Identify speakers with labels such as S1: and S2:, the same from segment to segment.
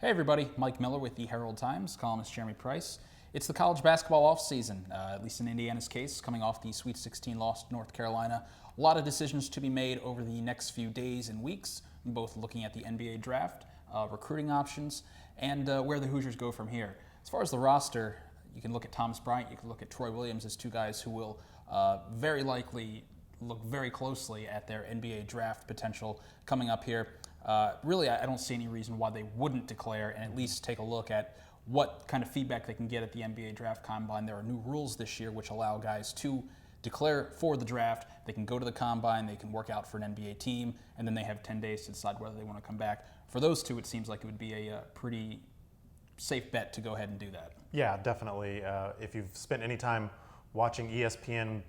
S1: Hey everybody, Mike Miller with the Herald Times, columnist Jeremy Price. It's the college basketball offseason, at least in Indiana's case, coming off the Sweet 16 loss to North Carolina. A lot of decisions to be made over the next few days and weeks, both looking at the NBA draft, recruiting options, and where the Hoosiers go from here. As far as the roster, you can look at Thomas Bryant, you can look at Troy Williams as two guys who will very likely look very closely at their NBA draft potential coming up here. Really, I don't see any reason why they wouldn't declare and at least take a look at what kind of feedback they can get at the NBA draft combine. There are new rules this year which allow guys to declare for the draft. They can go to the combine, they can work out for an NBA team, and then they have 10 days to decide whether they want to come back. For those two, it seems like it would be a pretty safe bet to go ahead and do that.
S2: Yeah, definitely. If you've spent any time watching ESPN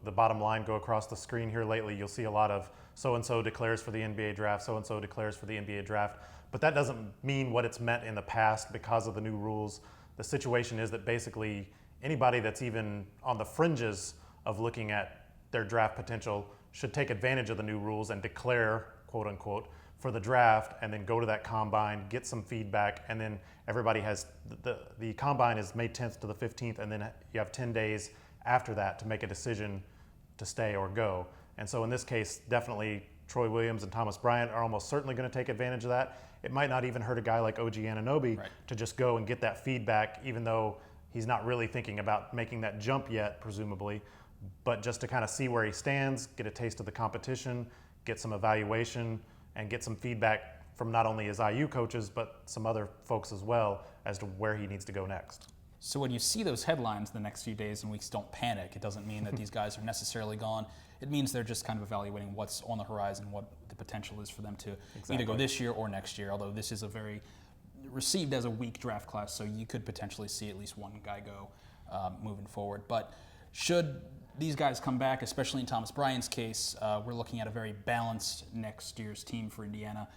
S2: the bottom line go across the screen here lately, you'll see a lot of so-and-so declares for the NBA draft, so-and-so declares for the NBA draft. But that doesn't mean what it's meant in the past because of the new rules. The situation is that basically anybody that's even on the fringes of looking at their draft potential should take advantage of the new rules and declare, quote unquote, for the draft, and then go to that combine, get some feedback, and then everybody has, the combine is May 10th to the 15th, and then you have 10 days after that to make a decision to stay or go. And so in this case, definitely Troy Williams and Thomas Bryant are almost certainly going to take advantage of that. It might not even hurt a guy like OG Anunoby to just go and get that feedback, even though he's not really thinking about making that jump yet, presumably, but just to kind of see where he stands, get a taste of the competition, get some evaluation, and get some feedback from not only his IU coaches, but some other folks as well as to where he needs to go next.
S1: So when you see those headlines the next few days and weeks, don't panic. It doesn't mean that these guys are necessarily gone. It means they're just kind of evaluating what's on the horizon, what the potential is for them to either go this year or next year, although this is a very received as a weak draft class, so you could potentially see at least one guy go moving forward. But should these guys come back, especially in Thomas Bryant's case, we're looking at a very balanced next year's team for Indiana,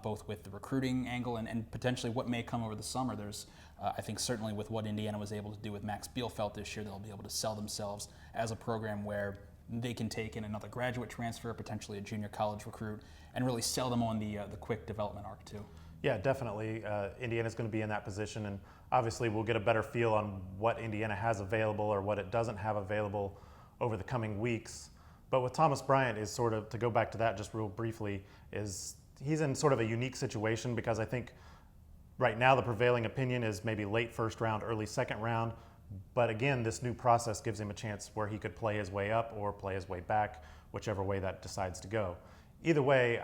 S1: both with the recruiting angle and potentially what may come over the summer. There's, I think certainly with what Indiana was able to do with Max Bielfeldt this year, they'll be able to sell themselves as a program where they can take in another graduate transfer, potentially a junior college recruit, and really sell them on the quick development arc too.
S2: Yeah, definitely. Indiana's going to be in that position, and obviously we'll get a better feel on what Indiana has available or what it doesn't have available over the coming weeks. But with Thomas Bryant is sort of, to go back to that just real briefly, is he's in sort of a unique situation because I think right now the prevailing opinion is maybe late first round, early second round. But again, this new process gives him a chance where he could play his way up or play his way back, whichever way that decides to go. Either way,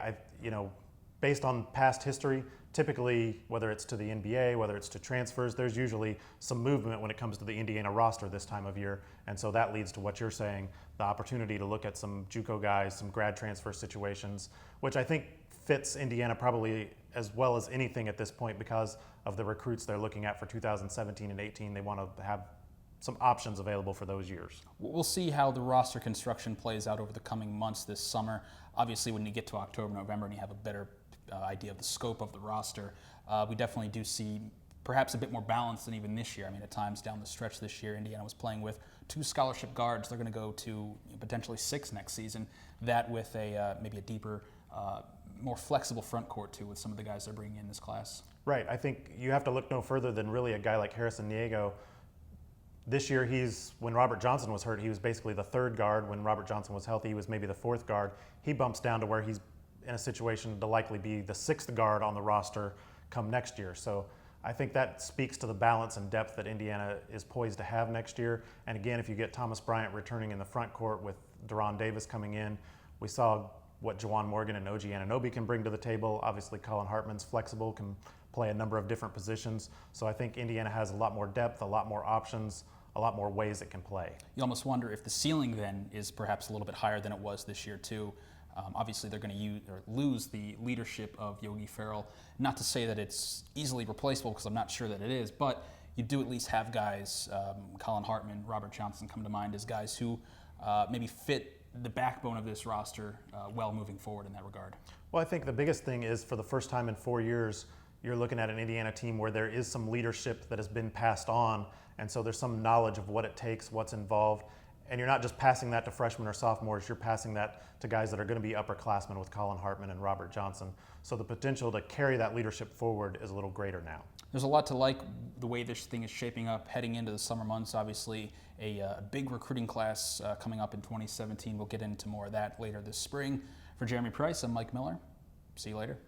S2: based on past history, typically, whether it's to the NBA, whether it's to transfers, there's usually some movement when it comes to the Indiana roster this time of year. And so that leads to what you're saying, the opportunity to look at some JUCO guys, some grad transfer situations, which I think fits Indiana probably as well as anything at this point because of the recruits they're looking at for 2017 and 18. They want to have some options available for those years.
S1: We'll see how the roster construction plays out over the coming months this summer. Obviously, when you get to October, November, and you have a better idea of the scope of the roster, we definitely do see perhaps a bit more balance than even this year. I mean, at times down the stretch this year, Indiana was playing with 2 scholarship guards. They're going to go to potentially 6 next season. That with maybe a deeper, more flexible front court too, with some of the guys they're bringing in this class.
S2: Right. I think you have to look no further than really a guy like Harrison Niego. This year, when Robert Johnson was hurt, he was basically the 3rd guard. When Robert Johnson was healthy, he was maybe the 4th guard. He bumps down to where he's in a situation to likely be the 6th guard on the roster come next year. So I think that speaks to the balance and depth that Indiana is poised to have next year. And again, if you get Thomas Bryant returning in the front court with Deron Davis coming in, we saw what Juwan Morgan and OG Anunoby can bring to the table. Obviously, Colin Hartman's flexible, can play a number of different positions. So I think Indiana has a lot more depth, a lot more options, a lot more ways it can play.
S1: You almost wonder if the ceiling then is perhaps a little bit higher than it was this year too. Obviously, they're going to lose the leadership of Yogi Ferrell. Not to say that it's easily replaceable, because I'm not sure that it is, but you do at least have guys, Colin Hartman, Robert Johnson come to mind as guys who maybe fit the backbone of this roster well moving forward in that regard.
S2: Well, I think the biggest thing is for the first time in 4 years, you're looking at an Indiana team where there is some leadership that has been passed on, and so there's some knowledge of what it takes, what's involved. And you're not just passing that to freshmen or sophomores, you're passing that to guys that are going to be upperclassmen with Colin Hartman and Robert Johnson. So the potential to carry that leadership forward is a little greater now.
S1: There's a lot to like the way this thing is shaping up heading into the summer months. Obviously, a big recruiting class coming up in 2017. We'll get into more of that later this spring. For Jeremy Price, I'm Mike Miller. See you later.